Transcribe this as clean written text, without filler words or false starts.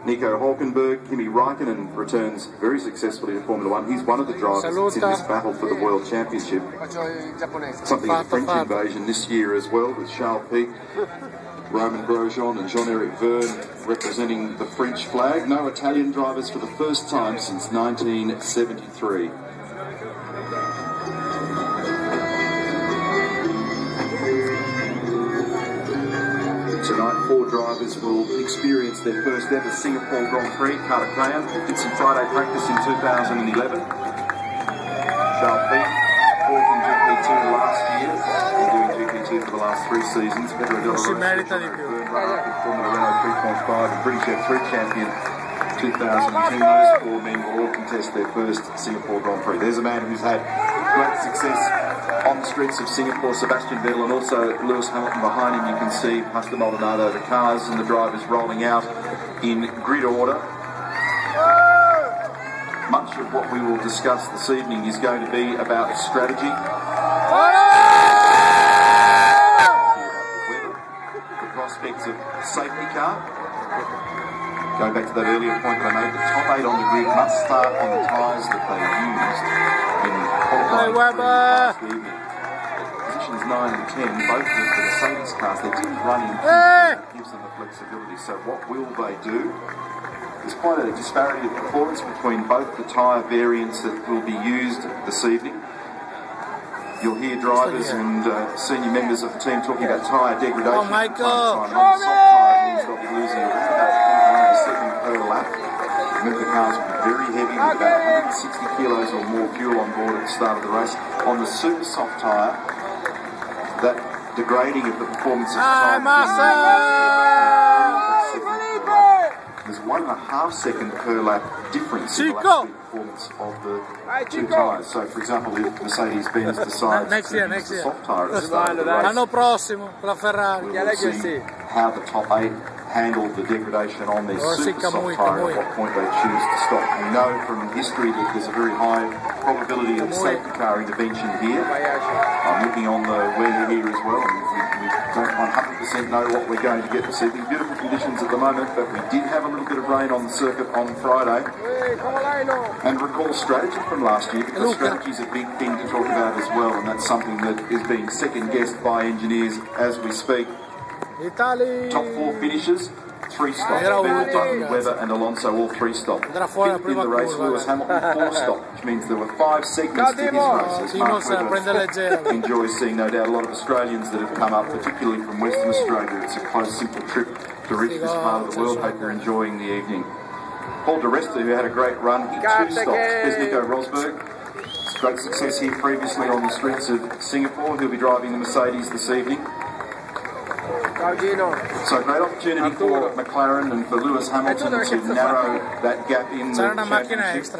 Nico Hulkenberg. Kimi Raikkonen returns very successfully to Formula One. He's one of the drivers that's in this battle for the World Championship. Something of the French invasion this year as well, with Charles Pic, Romain Grosjean and Jean-Eric Vergne representing the French flag. No Italian drivers for the first time since 1973. Tonight, 4 drivers will experience their first ever Singapore Grand Prix. Carter Crayon did some Friday practice in 2011. Charles Pic, 4th in GP2 last year, and doing GP2 for the last 3 seasons. Pedro Della Rosa, runner-up in Formula Renault 3.5, and British F3 champion 2002. Those 4 men will all contest their first Singapore Grand Prix. There's a man who's had great success on the streets of Singapore, Sebastian Vettel, and also Lewis Hamilton behind him. You can see Pastor Maldonado, the cars and the drivers rolling out in grid order. Much of what we will discuss this evening is going to be about strategy, the prospects of safety car. Going back to that earlier point that I made, the top 8 on the grid must start on the tyres that they used in qualifying last evening. Positions 9 and 10, both of the Mercedes cars, they didn't run in, that gives them the flexibility. So what will they do? There's quite a disparity of performance between both the tyre variants that will be used this evening. You'll hear drivers and senior members of the team talking about tyre degradation. Oh my God! On the soft tyre means they'll be losing around about 1 second per lap. Remember, the cars will be very heavy with about 160 kilos or more fuel on board at the start of the race. On the super soft tyre, that degrading of the performance of the there's 1.5 second per lap difference in the lap performance of the 2 tyres. So, for example, if Mercedes-Benz decides to use the soft tyre at the start of the race, l'anno prossimo con la Ferrari. we'll see how the top 8 handle the degradation on their super soft tyre, at what point they choose to stop. We know from history that there's a very high probability of safety car intervention here. I'm looking on the weather here as well, and we don't 100% know what we're going to get this evening. Beautiful conditions at the moment, but we did have a little bit of rain on the circuit on Friday. And recall strategy from last year, because strategy is a big thing to talk about as well, and that's something that is being second-guessed by engineers as we speak. Top 4 finishes, 3 stops. Vettel, Webber and Alonso all 3 stopped. 5th in the race, Lewis Hamilton 4 stopped, which means there were 5 segments to his race. As Mark Webber enjoys seeing, no doubt, a lot of Australians that have come up, particularly from Western Australia. It's a close, simple trip to reach this part of the world. Hope you're enjoying the evening. Paul Di Resta, who had a great run, he 2 stops. There's Nico Rosberg. It's great success here previously on the streets of Singapore. He'll be driving the Mercedes this evening. So great opportunity for McLaren and for Lewis Hamilton to narrow that gap in the championship.